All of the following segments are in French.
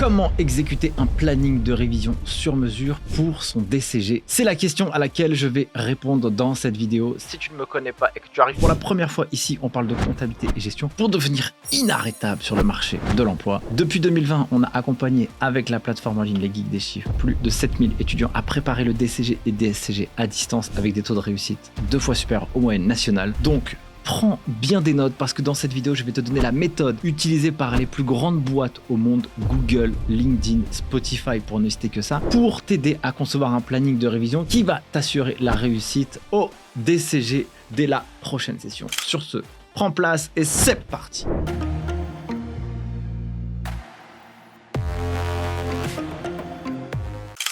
Comment exécuter un planning de révision sur mesure pour son DCG? C'est la question à laquelle je vais répondre dans cette vidéo. Si tu ne me connais pas et que tu arrives pour la première fois ici, on parle de comptabilité et gestion pour devenir inarrêtable sur le marché de l'emploi. Depuis 2020, on a accompagné avec la plateforme en ligne Les Geeks des Chiffres plus de 7000 étudiants à préparer le DCG et DSCG à distance avec des taux de réussite 2 fois supérieurs aux moyennes nationales. Donc, prends bien des notes parce que dans cette vidéo, je vais te donner la méthode utilisée par les plus grandes boîtes au monde, Google, LinkedIn, Spotify pour ne citer que ça, pour t'aider à concevoir un planning de révision qui va t'assurer la réussite au DCG dès la prochaine session. Sur ce, prends place et c'est parti!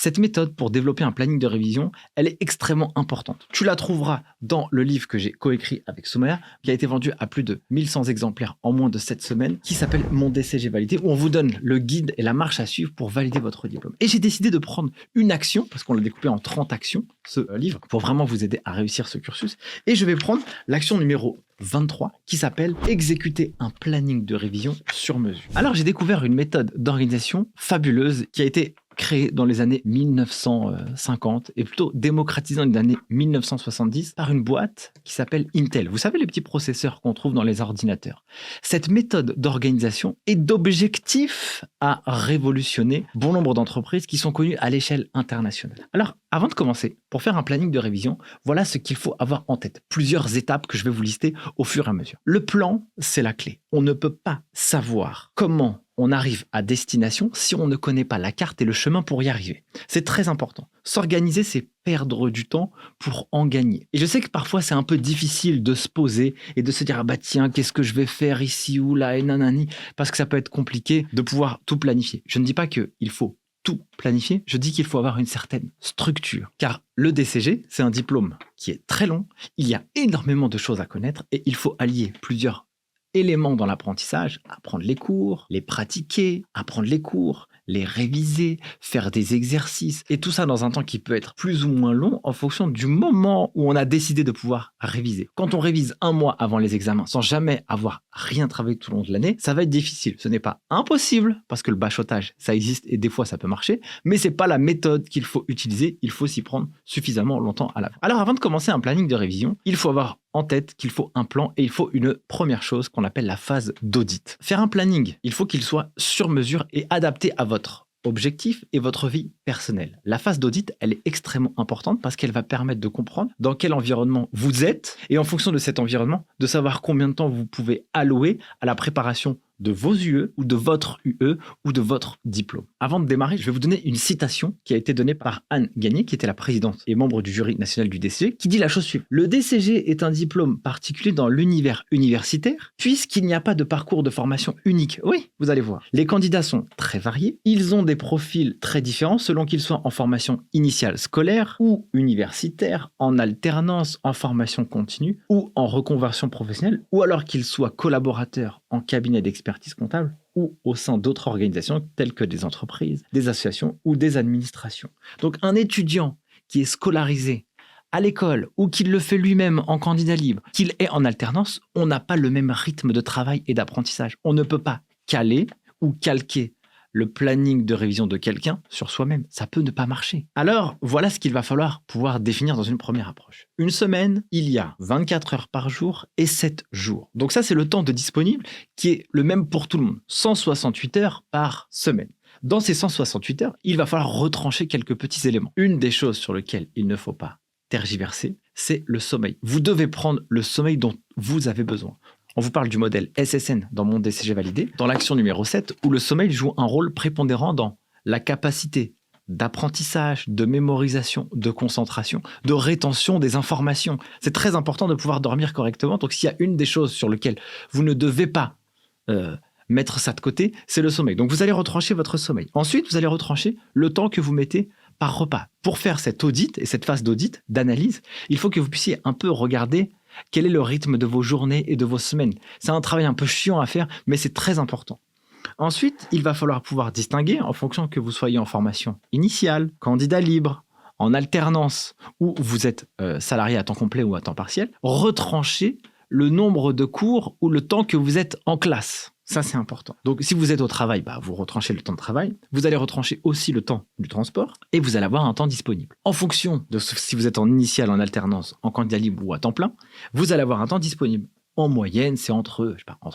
Cette méthode pour développer un planning de révision, elle est extrêmement importante. Tu la trouveras dans le livre que j'ai coécrit avec Soumaïa, qui a été vendu à plus de 1100 exemplaires en moins de 7 semaines, qui s'appelle Mon DCG validé, où on vous donne le guide et la marche à suivre pour valider votre diplôme. Et j'ai décidé de prendre une action, parce qu'on l'a découpé en 30 actions, ce livre, pour vraiment vous aider à réussir ce cursus. Et je vais prendre l'action numéro 23 qui s'appelle exécuter un planning de révision sur mesure. Alors j'ai découvert une méthode d'organisation fabuleuse qui a été créée dans les années 1950 et plutôt démocratisée dans les années 1970 par une boîte qui s'appelle Intel. Vous savez les petits processeurs qu'on trouve dans les ordinateurs. Cette méthode d'organisation est d'objectif à révolutionner bon nombre d'entreprises qui sont connues à l'échelle internationale. Alors avant de commencer, pour faire un planning de révision, voilà ce qu'il faut avoir en tête. Plusieurs étapes que je vais vous lister au fur et à mesure. Le plan, c'est la clé. On ne peut pas savoir comment on arrive à destination si on ne connaît pas la carte et le chemin pour y arriver. C'est très important. S'organiser, c'est perdre du temps pour en gagner. Et je sais que parfois, c'est un peu difficile de se poser et de se dire « Ah bah tiens, qu'est-ce que je vais faire ici ou là et nanani ?» parce que ça peut être compliqué de pouvoir tout planifier. Je ne dis pas qu'il faut tout planifier, je dis qu'il faut avoir une certaine structure. Car le DCG, c'est un diplôme qui est très long, il y a énormément de choses à connaître et il faut allier plusieurs éléments dans l'apprentissage, apprendre les cours, les pratiquer, apprendre les cours, les réviser, faire des exercices, et tout ça dans un temps qui peut être plus ou moins long en fonction du moment où on a décidé de pouvoir réviser. Quand on révise un mois avant les examens sans jamais avoir rien travaillé tout au long de l'année, ça va être difficile. Ce n'est pas impossible, parce que le bachotage, ça existe et des fois ça peut marcher, mais c'est pas la méthode qu'il faut utiliser, il faut s'y prendre suffisamment longtemps à l'avance. Alors avant de commencer un planning de révision, il faut avoir en tête qu'il faut un plan et il faut une première chose qu'on appelle la phase d'audit. Faire un planning, il faut qu'il soit sur mesure et adapté à votre objectif et votre vie personnelle. La phase d'audit, elle est extrêmement importante parce qu'elle va permettre de comprendre dans quel environnement vous êtes et en fonction de cet environnement, de savoir combien de temps vous pouvez allouer à la préparation de vos UE ou de votre UE ou de votre diplôme. Avant de démarrer, je vais vous donner une citation qui a été donnée par Anne Gagné, qui était la présidente et membre du jury national du DCG, qui dit la chose suivante. Le DCG est un diplôme particulier dans l'univers universitaire, puisqu'il n'y a pas de parcours de formation unique. Oui, vous allez voir. Les candidats sont très variés, ils ont des profils très différents selon qu'ils soient en formation initiale scolaire ou universitaire, en alternance, en formation continue ou en reconversion professionnelle, ou alors qu'ils soient collaborateurs en cabinet d'expertise comptable ou au sein d'autres organisations telles que des entreprises, des associations ou des administrations. Donc un étudiant qui est scolarisé à l'école ou qui le fait lui-même en candidat libre, qu'il est en alternance, on n'a pas le même rythme de travail et d'apprentissage. On ne peut pas caler ou calquer le planning de révision de quelqu'un sur soi-même. Ça peut ne pas marcher. Alors, voilà ce qu'il va falloir pouvoir définir dans une première approche. Une semaine, il y a 24 heures par jour et 7 jours. Donc ça, c'est le temps de disponible qui est le même pour tout le monde. 168 heures par semaine. Dans ces 168 heures, il va falloir retrancher quelques petits éléments. Une des choses sur lesquelles il ne faut pas tergiverser, c'est le sommeil. Vous devez prendre le sommeil dont vous avez besoin. On vous parle du modèle SSN dans Mon DCG validé, dans l'action numéro 7, où le sommeil joue un rôle prépondérant dans la capacité d'apprentissage, de mémorisation, de concentration, de rétention des informations. C'est très important de pouvoir dormir correctement. Donc s'il y a une des choses sur lesquelles vous ne devez pas mettre ça de côté, c'est le sommeil. Donc vous allez retrancher votre sommeil. Ensuite, vous allez retrancher le temps que vous mettez par repas. Pour faire cet audit et cette phase d'audit, d'analyse, il faut que vous puissiez un peu regarder quel est le rythme de vos journées et de vos semaines. C'est un travail un peu chiant à faire, mais c'est très important. Ensuite, il va falloir pouvoir distinguer en fonction que vous soyez en formation initiale, candidat libre, en alternance ou vous êtes salarié à temps complet ou à temps partiel, retrancher le nombre de cours ou le temps que vous êtes en classe. Ça, c'est important. Donc, si vous êtes au travail, vous retranchez le temps de travail. Vous allez retrancher aussi le temps du transport et vous allez avoir un temps disponible. En fonction de si vous êtes en initial, en alternance, en candidat libre ou à temps plein, vous allez avoir un temps disponible. En moyenne, c'est entre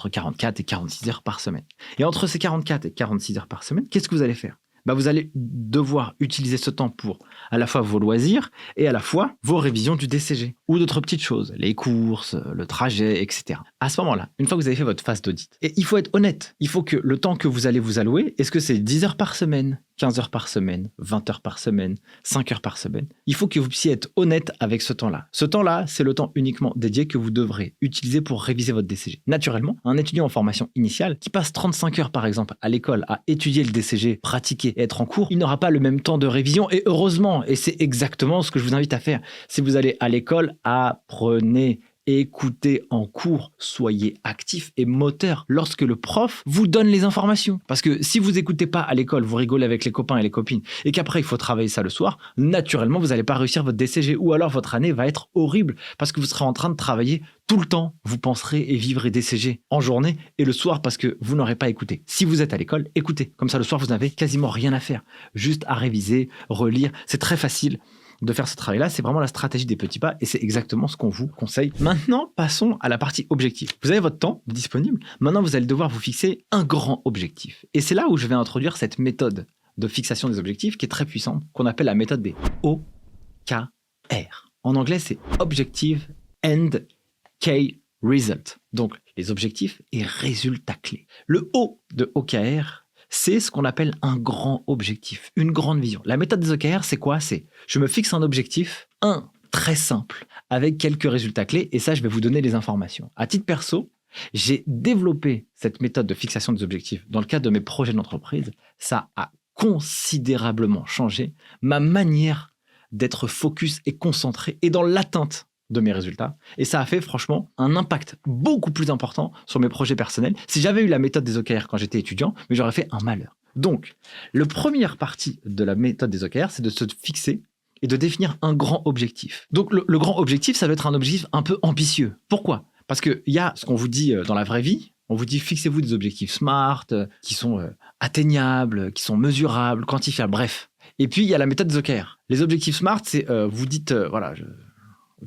44 et 46 heures par semaine. Et entre ces 44 et 46 heures par semaine, qu'est-ce que vous allez faire ? Vous allez devoir utiliser ce temps pour à la fois vos loisirs et à la fois vos révisions du DCG ou d'autres petites choses, les courses, le trajet, etc. À ce moment-là, une fois que vous avez fait votre phase d'audit, et il faut être honnête, il faut que le temps que vous allez vous allouer, est-ce que c'est 10 heures par semaine, 15 heures par semaine, 20 heures par semaine, 5 heures par semaine, il faut que vous puissiez être honnête avec ce temps-là. Ce temps-là, c'est le temps uniquement dédié que vous devrez utiliser pour réviser votre DCG. Naturellement, un étudiant en formation initiale qui passe 35 heures par exemple à l'école à étudier le DCG, pratiquer et être en cours, il n'aura pas le même temps de révision et heureusement, et c'est exactement ce que je vous invite à faire. Si vous allez à l'école, apprenez. Écoutez en cours, soyez actif et moteur lorsque le prof vous donne les informations. Parce que si vous n'écoutez pas à l'école, vous rigolez avec les copains et les copines, et qu'après il faut travailler ça le soir, naturellement vous n'allez pas réussir votre DCG, ou alors votre année va être horrible, parce que vous serez en train de travailler tout le temps. Vous penserez et vivrez DCG en journée et le soir parce que vous n'aurez pas écouté. Si vous êtes à l'école, écoutez. Comme ça le soir, vous n'avez quasiment rien à faire. Juste à réviser, relire. C'est très facile de faire ce travail-là, c'est vraiment la stratégie des petits pas et c'est exactement ce qu'on vous conseille. Maintenant, passons à la partie objectif. Vous avez votre temps disponible. Maintenant, vous allez devoir vous fixer un grand objectif. Et c'est là où je vais introduire cette méthode de fixation des objectifs qui est très puissante, qu'on appelle la méthode des OKR. En anglais, c'est Objective and Key Result. Donc, les objectifs et résultats clés. Le O de OKR, c'est ce qu'on appelle un grand objectif, une grande vision. La méthode des OKR, c'est quoi ? C'est je me fixe un objectif, très simple, avec quelques résultats clés, et ça, je vais vous donner les informations. À titre perso, j'ai développé cette méthode de fixation des objectifs dans le cadre de mes projets d'entreprise. Ça a considérablement changé ma manière d'être focus et concentré et dans l'atteinte de mes résultats. Et ça a fait franchement un impact beaucoup plus important sur mes projets personnels. Si j'avais eu la méthode des OKR quand j'étais étudiant, mais j'aurais fait un malheur. Donc, la première partie de la méthode des OKR, c'est de se fixer et de définir un grand objectif. Donc, le grand objectif, ça doit être un objectif un peu ambitieux. Pourquoi ? Parce qu'il y a ce qu'on vous dit dans la vraie vie. On vous dit fixez-vous des objectifs SMART, qui sont atteignables, qui sont mesurables, quantifiables, bref. Et puis, il y a la méthode des OKR. Les objectifs SMART, c'est vous dites,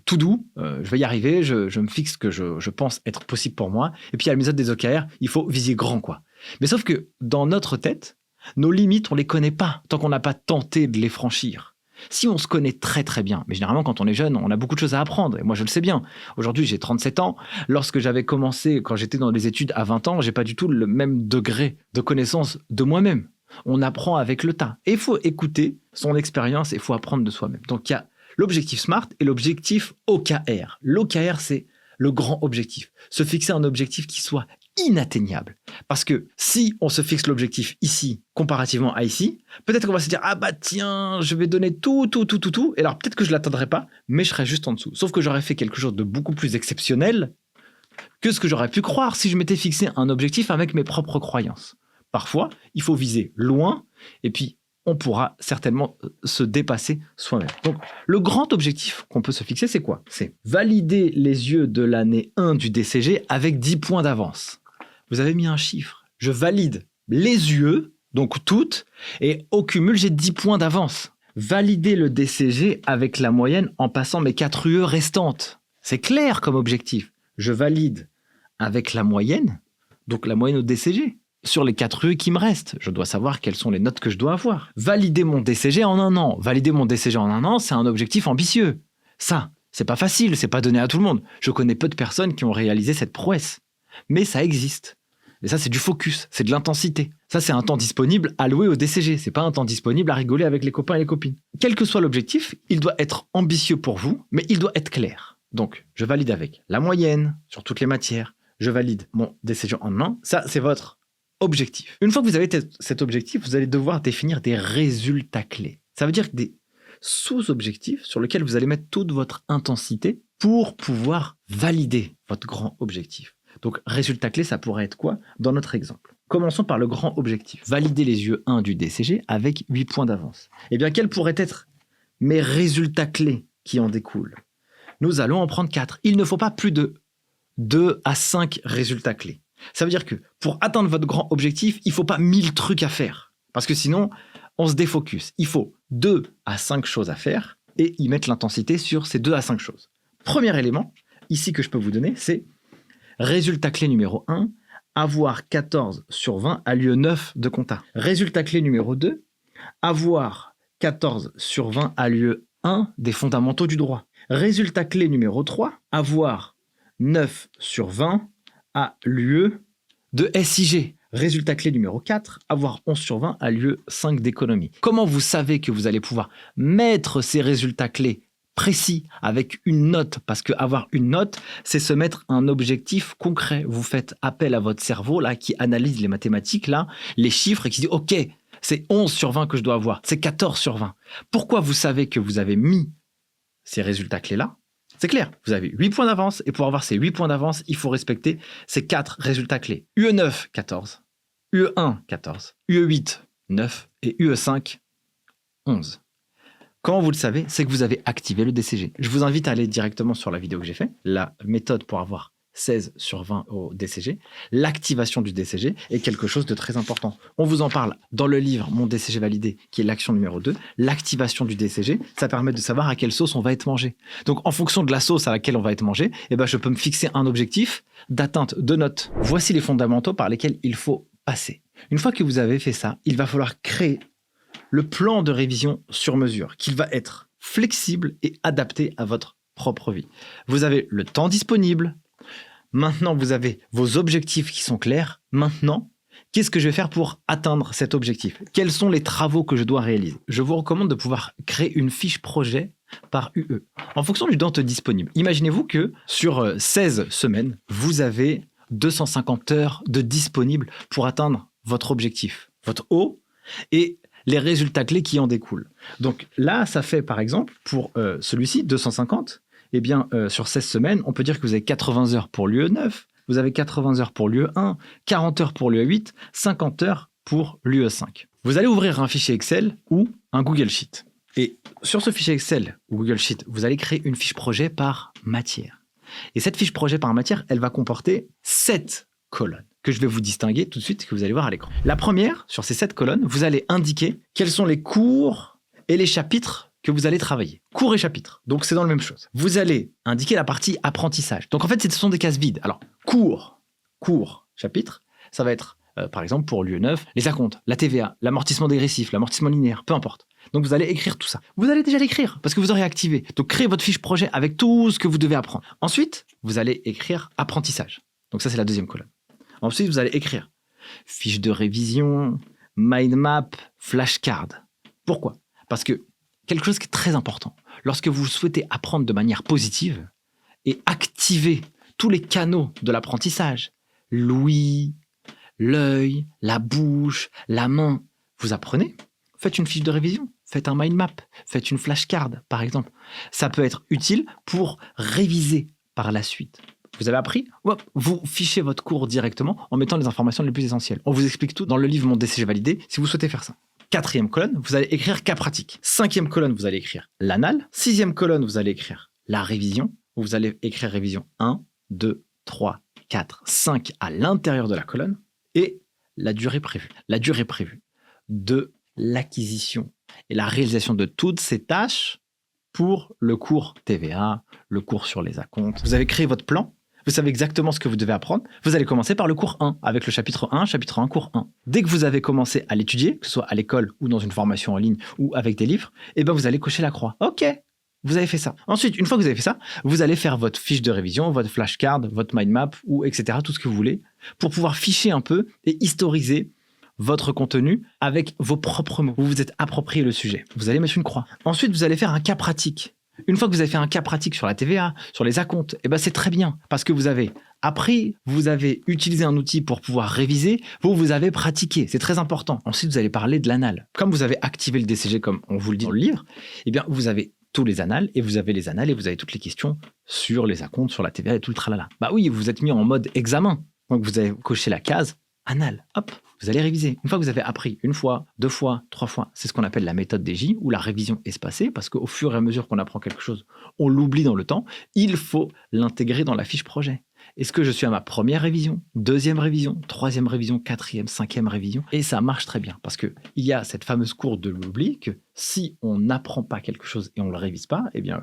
tout doux, je vais y arriver, je me fixe ce que je pense être possible pour moi. Et puis, il y a la méthode des OKR, il faut viser grand, quoi. Mais sauf que dans notre tête, nos limites, on les connaît pas tant qu'on n'a pas tenté de les franchir. Si on se connaît très très bien, mais généralement quand on est jeune, on a beaucoup de choses à apprendre, et moi je le sais bien. Aujourd'hui j'ai 37 ans, lorsque j'avais commencé, quand j'étais dans les études à 20 ans, j'ai pas du tout le même degré de connaissance de moi-même. On apprend avec le tas. Et il faut écouter son expérience et il faut apprendre de soi-même. Donc il y a l'objectif SMART et l'objectif OKR. L'OKR, c'est le grand objectif. Se fixer un objectif qui soit inatteignable. Parce que si on se fixe l'objectif ici, comparativement à ici, peut-être qu'on va se dire « Ah bah tiens, je vais donner tout. » Et alors peut-être que je ne l'atteindrai pas, mais je serai juste en dessous. Sauf que j'aurais fait quelque chose de beaucoup plus exceptionnel que ce que j'aurais pu croire si je m'étais fixé un objectif avec mes propres croyances. Parfois, il faut viser loin et puis on pourra certainement se dépasser soi-même. Donc, le grand objectif qu'on peut se fixer, c'est quoi ? C'est valider les yeux de l'année 1 du DCG avec 10 points d'avance. Vous avez mis un chiffre. Je valide les yeux, donc toutes, et au cumul, j'ai 10 points d'avance. Valider le DCG avec la moyenne en passant mes 4 UE restantes. C'est clair comme objectif. Je valide avec la moyenne, donc la moyenne au DCG. Sur les 4 UE qui me restent, je dois savoir quelles sont les notes que je dois avoir. Valider mon DCG en 1 an. Valider mon DCG en 1 an, c'est un objectif ambitieux. Ça, c'est pas facile, c'est pas donné à tout le monde. Je connais peu de personnes qui ont réalisé cette prouesse. Mais ça existe. Et ça, c'est du focus, c'est de l'intensité. Ça, c'est un temps disponible alloué au DCG. C'est pas un temps disponible à rigoler avec les copains et les copines. Quel que soit l'objectif, il doit être ambitieux pour vous, mais il doit être clair. Donc, je valide avec la moyenne sur toutes les matières. Je valide mon DCG en 1 an. Ça, c'est votre objectif. Une fois que vous avez cet objectif, vous allez devoir définir des résultats clés. Ça veut dire des sous-objectifs sur lesquels vous allez mettre toute votre intensité pour pouvoir valider votre grand objectif. Donc, résultat clé, ça pourrait être quoi dans notre exemple ? Commençons par le grand objectif. Valider les yeux 1 du DCG avec 8 points d'avance. Eh bien, quels pourraient être mes résultats clés qui en découlent ? Nous allons en prendre 4. Il ne faut pas plus de 2 à 5 résultats clés. Ça veut dire que pour atteindre votre grand objectif, il ne faut pas 1000 trucs à faire. Parce que sinon, on se défocus. Il faut 2 à 5 choses à faire et y mettre l'intensité sur ces 2 à 5 choses. Premier élément, ici que je peux vous donner, c'est résultat clé numéro 1, avoir 14 sur 20 à lieu 9 de compta. Résultat clé numéro 2, avoir 14 sur 20 à lieu 1 des fondamentaux du droit. Résultat clé numéro 3, avoir 9 sur 20 à lieu de SIG. Résultat clé numéro 4, avoir 11 sur 20 à lieu 5 d'économie. Comment vous savez que vous allez pouvoir mettre ces résultats clés précis avec une note? Parce que avoir une note, c'est se mettre un objectif concret. Vous faites appel à votre cerveau là qui analyse les mathématiques, là, les chiffres et qui dit « Ok, c'est 11 sur 20 que je dois avoir, c'est 14 sur 20. » Pourquoi vous savez que vous avez mis ces résultats clés-là? C'est clair, vous avez 8 points d'avance et pour avoir ces 8 points d'avance, il faut respecter ces 4 résultats clés. UE9, 14. UE1, 14. UE8, 9. Et UE5, 11. Comment vous le savez? C'est que vous avez activé le DCG. Je vous invite à aller directement sur la vidéo que j'ai faite, la méthode pour avoir 16 sur 20 au DCG. L'activation du DCG est quelque chose de très important. On vous en parle dans le livre Mon DCG validé, qui est l'action numéro 2. L'activation du DCG, ça permet de savoir à quelle sauce on va être mangé. Donc, en fonction de la sauce à laquelle on va être mangé, je peux me fixer un objectif d'atteinte de notes. Voici les fondamentaux par lesquels il faut passer. Une fois que vous avez fait ça, il va falloir créer le plan de révision sur mesure, qu'il va être flexible et adapté à votre propre vie. Vous avez le temps disponible. Maintenant, vous avez vos objectifs qui sont clairs. Maintenant, qu'est-ce que je vais faire pour atteindre cet objectif? Quels sont les travaux que je dois réaliser? Je vous recommande de pouvoir créer une fiche projet par UE en fonction du temps disponible. Imaginez-vous que sur 16 semaines, vous avez 250 heures de disponible pour atteindre votre objectif, votre haut et les résultats clés qui en découlent. Donc là, ça fait par exemple pour celui-ci, 250. Sur 16 semaines, on peut dire que vous avez 80 heures pour l'UE9, vous avez 80 heures pour l'UE1, 40 heures pour l'UE8, 50 heures pour l'UE5. Vous allez ouvrir un fichier Excel ou un Google Sheet. Et sur ce fichier Excel ou Google Sheet, vous allez créer une fiche projet par matière. Et cette fiche projet par matière, elle va comporter 7 colonnes que je vais vous distinguer tout de suite, que vous allez voir à l'écran. La première, sur ces 7 colonnes, vous allez indiquer quels sont les cours et les chapitres que vous allez travailler. Cours et chapitres. Donc, c'est dans la même chose. Vous allez indiquer la partie apprentissage. Donc, en fait, ce sont des cases vides. Alors, cours, chapitre, ça va être, par exemple, pour l'UE9, les acomptes, la TVA, l'amortissement dégressif, l'amortissement linéaire, peu importe. Donc, vous allez écrire tout ça. Vous allez déjà l'écrire parce que vous aurez activé. Donc, créez votre fiche projet avec tout ce que vous devez apprendre. Ensuite, vous allez écrire apprentissage. Donc, ça, c'est la deuxième colonne. Ensuite, vous allez écrire fiche de révision, mind map, flashcard. Pourquoi? Parce que quelque chose qui est très important, lorsque vous souhaitez apprendre de manière positive et activer tous les canaux de l'apprentissage, l'ouïe, l'œil, la bouche, la main, vous apprenez, faites une fiche de révision, faites un mind map, faites une flashcard, par exemple. Ça peut être utile pour réviser par la suite. Vous avez appris, vous fichez votre cours directement en mettant les informations les plus essentielles. On vous explique tout dans le livre Mon DCG validé si vous souhaitez faire ça. 4e colonne, vous allez écrire cas pratique. 5e colonne, vous allez écrire l'anal. 6e colonne, vous allez écrire la révision. Vous allez écrire révision 1, 2, 3, 4, 5 à l'intérieur de la colonne. Et la durée prévue. La durée prévue de l'acquisition et la réalisation de toutes ces tâches pour le cours TVA, le cours sur les acomptes. Vous avez créé votre plan. Vous savez exactement ce que vous devez apprendre. Vous allez commencer par le cours 1, avec le chapitre 1, cours 1. Dès que vous avez commencé à l'étudier, que ce soit à l'école ou dans une formation en ligne ou avec des livres, vous allez cocher la croix. OK, vous avez fait ça. Ensuite, une fois que vous avez fait ça, vous allez faire votre fiche de révision, votre flashcard, votre mind map, ou etc., tout ce que vous voulez, pour pouvoir ficher un peu et historiser votre contenu avec vos propres mots. Vous vous êtes approprié le sujet. Vous allez mettre une croix. Ensuite, vous allez faire un cas pratique. Une fois que vous avez fait un cas pratique sur la TVA, sur les acomptes, c'est très bien parce que vous avez appris, vous avez utilisé un outil pour pouvoir réviser, vous avez pratiqué. C'est très important. Ensuite, vous allez parler de l'anal. Comme vous avez activé le DCG comme on vous le dit dans le livre, vous avez tous les annales et vous avez les annales et vous avez toutes les questions sur les acomptes, sur la TVA et tout le tralala. Oui, vous êtes mis en mode examen. Donc, vous avez coché la case anal. Hop, vous allez réviser. Une fois que vous avez appris une fois, 2 fois, 3 fois, c'est ce qu'on appelle la méthode des J ou la révision espacée parce qu'au fur et à mesure qu'on apprend quelque chose, on l'oublie dans le temps. Il faut l'intégrer dans la fiche projet. Est-ce que je suis à ma première révision, deuxième révision, troisième révision, quatrième, cinquième révision? Et ça marche très bien parce qu'il y a cette fameuse courbe de l'oubli que si on n'apprend pas quelque chose et on ne le révise pas, eh bien,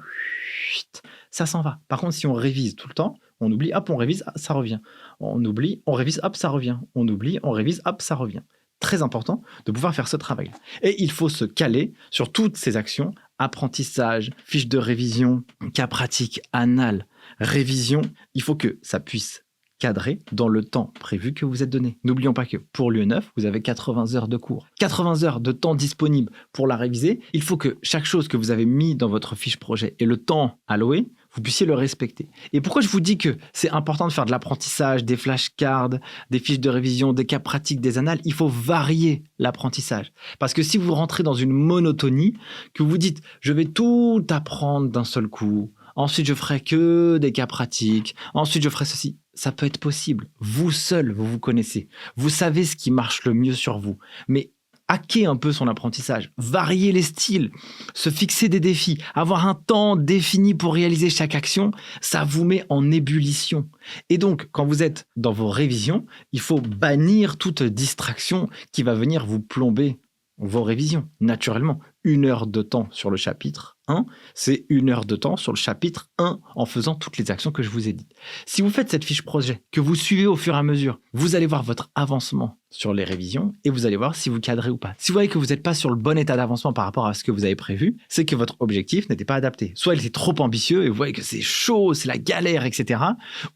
ça s'en va. Par contre, si on révise tout le temps, on oublie, hop, on révise, ça revient. On oublie, on révise, hop, ça revient. On oublie, on révise, hop, ça revient. Très important de pouvoir faire ce travail. Et il faut se caler sur toutes ces actions, apprentissage, fiche de révision, cas pratique, annales, révision. Il faut que ça puisse cadrer dans le temps prévu que vous êtes donné. N'oublions pas que pour l'UE9, vous avez 80 heures de cours. 80 heures de temps disponible pour la réviser. Il faut que chaque chose que vous avez mis dans votre fiche projet et le temps alloué, vous puissiez le respecter. Et pourquoi je vous dis que c'est important de faire de l'apprentissage, des flashcards, des fiches de révision, des cas pratiques, des annales? Il faut varier l'apprentissage. Parce que si vous rentrez dans une monotonie, que vous dites « je vais tout apprendre d'un seul coup », ensuite je ferai que des cas pratiques, ensuite je ferai ceci, ça peut être possible. Vous seul, vous vous connaissez. Vous savez ce qui marche le mieux sur vous. Mais hacker un peu son apprentissage, varier les styles, se fixer des défis, avoir un temps défini pour réaliser chaque action, ça vous met en ébullition. Et donc, quand vous êtes dans vos révisions, il faut bannir toute distraction qui va venir vous plomber vos révisions, naturellement. 1 heure de temps sur le chapitre 1, c'est 1 heure de temps sur le chapitre 1 en faisant toutes les actions que je vous ai dites. Si vous faites cette fiche projet, que vous suivez au fur et à mesure, vous allez voir votre avancement sur les révisions et vous allez voir si vous cadrez ou pas. Si vous voyez que vous n'êtes pas sur le bon état d'avancement par rapport à ce que vous avez prévu, c'est que votre objectif n'était pas adapté. Soit il était trop ambitieux et vous voyez que c'est chaud, c'est la galère, etc.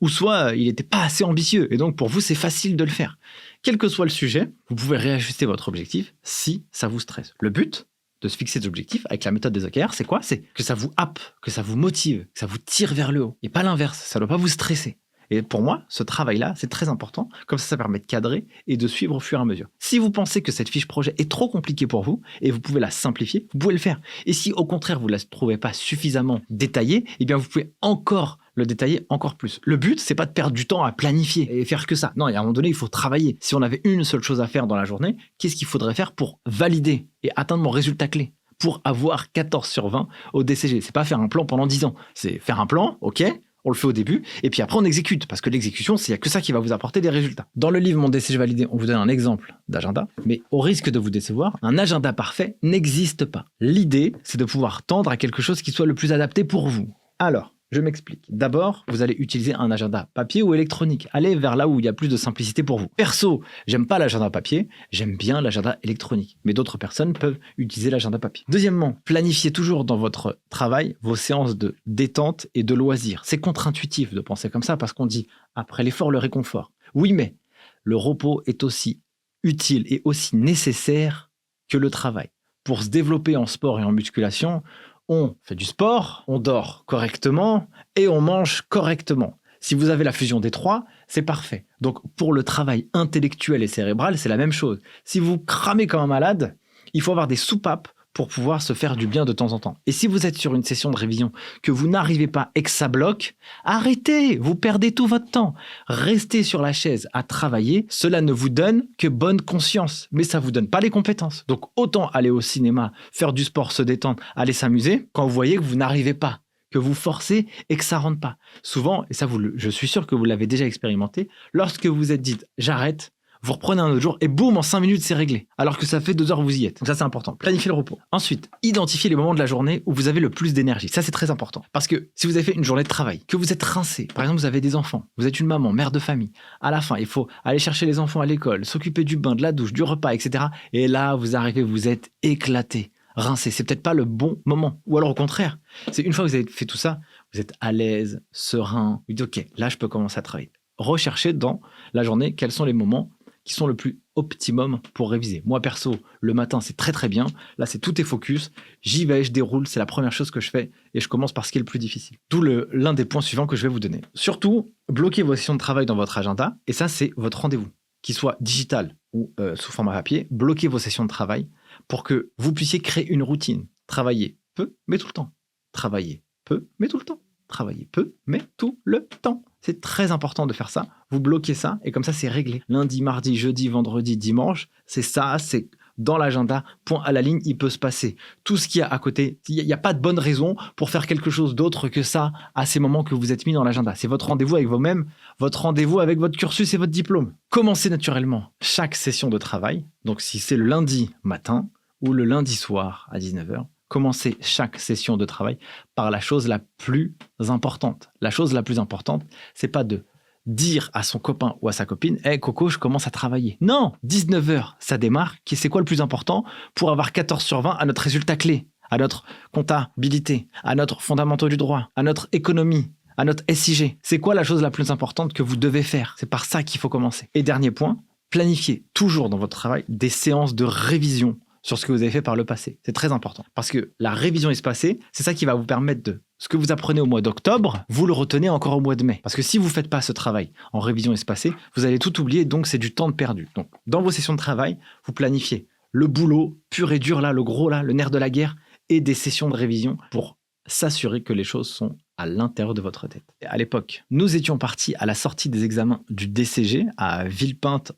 Ou soit il n'était pas assez ambitieux et donc pour vous, c'est facile de le faire. Quel que soit le sujet, vous pouvez réajuster votre objectif si ça vous stresse. Le but de se fixer des objectifs avec la méthode des OKR, c'est quoi? C'est que ça vous happe, que ça vous motive, que ça vous tire vers le haut. Et pas l'inverse, ça ne doit pas vous stresser. Et pour moi, ce travail-là, c'est très important. Comme ça permet de cadrer et de suivre au fur et à mesure. Si vous pensez que cette fiche projet est trop compliquée pour vous et vous pouvez la simplifier, vous pouvez le faire. Et si au contraire, vous ne la trouvez pas suffisamment détaillée, eh bien vous pouvez encore le détailler encore plus. Le but, c'est pas de perdre du temps à planifier et faire que ça. Non, à un moment donné, il faut travailler. Si on avait une seule chose à faire dans la journée, qu'est-ce qu'il faudrait faire pour valider et atteindre mon résultat clé? Pour avoir 14 sur 20 au DCG. C'est pas faire un plan pendant 10 ans. C'est faire un plan, ok, on le fait au début, et puis après on exécute, parce que l'exécution, il n'y a que ça qui va vous apporter des résultats. Dans le livre Mon DCG validé, on vous donne un exemple d'agenda, mais au risque de vous décevoir, un agenda parfait n'existe pas. L'idée, c'est de pouvoir tendre à quelque chose qui soit le plus adapté pour vous. Alors, je m'explique. D'abord, vous allez utiliser un agenda papier ou électronique. Allez vers là où il y a plus de simplicité pour vous. Perso, j'aime pas l'agenda papier, j'aime bien l'agenda électronique. Mais d'autres personnes peuvent utiliser l'agenda papier. Deuxièmement, planifiez toujours dans votre travail vos séances de détente et de loisirs. C'est contre-intuitif de penser comme ça parce qu'on dit après l'effort, le réconfort. Oui, mais le repos est aussi utile et aussi nécessaire que le travail. Pour se développer en sport et en musculation, on fait du sport, on dort correctement et on mange correctement. Si vous avez la fusion des trois, c'est parfait. Donc pour le travail intellectuel et cérébral, c'est la même chose. Si vous cramez comme un malade, il faut avoir des soupapes pour pouvoir se faire du bien de temps en temps. Et si vous êtes sur une session de révision, que vous n'arrivez pas et que ça bloque, arrêtez, vous perdez tout votre temps. Restez sur la chaise à travailler, cela ne vous donne que bonne conscience, mais ça ne vous donne pas les compétences. Donc autant aller au cinéma, faire du sport, se détendre, aller s'amuser, quand vous voyez que vous n'arrivez pas, que vous forcez et que ça ne rentre pas. Souvent, et ça je suis sûr que vous l'avez déjà expérimenté, lorsque vous êtes dit « j'arrête », vous reprenez un autre jour et boum, en 5 minutes, c'est réglé. Alors que ça fait 2 heures que vous y êtes. Donc ça, c'est important. Planifiez le repos. Ensuite, identifiez les moments de la journée où vous avez le plus d'énergie. Ça, c'est très important. Parce que si vous avez fait une journée de travail, que vous êtes rincé, par exemple, vous avez des enfants, vous êtes une maman, mère de famille, à la fin, il faut aller chercher les enfants à l'école, s'occuper du bain, de la douche, du repas, etc. Et là, vous arrivez, vous êtes éclaté, rincé. C'est peut-être pas le bon moment. Ou alors au contraire, c'est une fois que vous avez fait tout ça, vous êtes à l'aise, serein, vous dites, OK, là, je peux commencer à travailler. Recherchez dans la journée quels sont les moments qui sont le plus optimum pour réviser. Moi, perso, le matin, c'est très très bien. Là, tout est focus. J'y vais, je déroule. C'est la première chose que je fais et je commence par ce qui est le plus difficile. D'où l'un des points suivants que je vais vous donner. Surtout, bloquez vos sessions de travail dans votre agenda et ça, c'est votre rendez-vous. Qu'il soit digital ou sous format papier, bloquez vos sessions de travail pour que vous puissiez créer une routine. Travailler peu, mais tout le temps. Travailler peu, mais tout le temps. Travailler peu, mais tout le temps. C'est très important de faire ça. Vous bloquez ça et comme ça, c'est réglé. Lundi, mardi, jeudi, vendredi, dimanche, c'est ça, c'est dans l'agenda, point à la ligne, il peut se passer tout ce qu'il y a à côté. Il n'y a pas de bonne raison pour faire quelque chose d'autre que ça à ces moments que vous êtes mis dans l'agenda. C'est votre rendez-vous avec vous-même, votre rendez-vous avec votre cursus et votre diplôme. Commencez naturellement chaque session de travail. Donc si c'est le lundi matin ou le lundi soir à 19h, commencez chaque session de travail par la chose la plus importante. La chose la plus importante, c'est pas de dire à son copain ou à sa copine « Hey Coco, je commence à travailler ». Non, 19h, ça démarre. C'est quoi le plus important pour avoir 14 sur 20 à notre résultat clé, à notre comptabilité, à notre fondamentaux du droit, à notre économie, à notre SIG. C'est quoi la chose la plus importante que vous devez faire? C'est par ça qu'il faut commencer. Et dernier point, planifiez toujours dans votre travail des séances de révision sur ce que vous avez fait par le passé. C'est très important. Parce que la révision espacée, c'est ça qui va vous permettre de... Ce que vous apprenez au mois d'octobre, vous le retenez encore au mois de mai. Parce que si vous ne faites pas ce travail en révision espacée, vous allez tout oublier, donc c'est du temps de perdu. Donc, dans vos sessions de travail, vous planifiez le boulot pur et dur, là, le gros, là, le nerf de la guerre, et des sessions de révision pour s'assurer que les choses sont à l'intérieur de votre tête. Et à l'époque, nous étions partis à la sortie des examens du DCG à Villepinte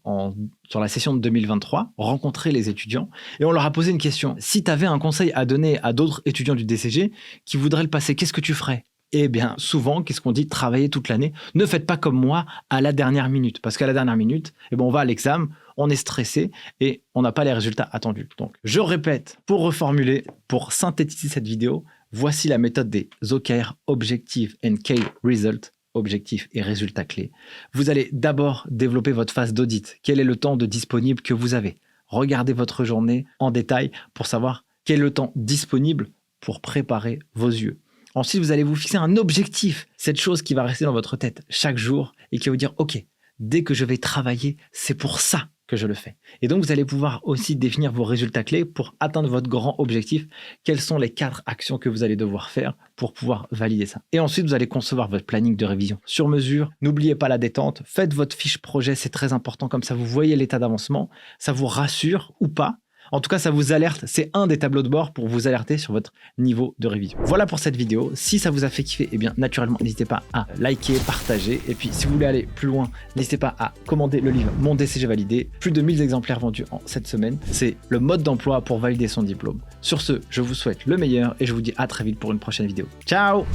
sur la session de 2023, rencontrer les étudiants et on leur a posé une question. Si tu avais un conseil à donner à d'autres étudiants du DCG qui voudraient le passer, qu'est-ce que tu ferais? Eh bien, souvent, qu'est-ce qu'on dit? Travaillez toute l'année. Ne faites pas comme moi à la dernière minute. Parce qu'à la dernière minute, on va à l'examen, on est stressé et on n'a pas les résultats attendus. Donc, je répète, pour reformuler, pour synthétiser cette vidéo, voici la méthode des OKR, Objective and Key Result, objectif et résultat clé. Vous allez d'abord développer votre phase d'audit. Quel est le temps de disponible que vous avez? Regardez votre journée en détail pour savoir quel est le temps disponible pour préparer vos yeux. Ensuite, vous allez vous fixer un objectif, cette chose qui va rester dans votre tête chaque jour et qui va vous dire « Ok, dès que je vais travailler, c'est pour ça que je le fais. » Et donc, vous allez pouvoir aussi définir vos résultats clés pour atteindre votre grand objectif. Quelles sont les 4 actions que vous allez devoir faire pour pouvoir valider ça? Et ensuite, vous allez concevoir votre planning de révision sur mesure. N'oubliez pas la détente. Faites votre fiche projet, c'est très important. Comme ça, vous voyez l'état d'avancement. Ça vous rassure ou pas. En tout cas, ça vous alerte. C'est un des tableaux de bord pour vous alerter sur votre niveau de révision. Voilà pour cette vidéo. Si ça vous a fait kiffer, eh bien, naturellement, n'hésitez pas à liker, partager. Et puis, si vous voulez aller plus loin, n'hésitez pas à commander le livre Mon DCG validé. Plus de 1000 exemplaires vendus en cette semaine. C'est le mode d'emploi pour valider son diplôme. Sur ce, je vous souhaite le meilleur et je vous dis à très vite pour une prochaine vidéo. Ciao!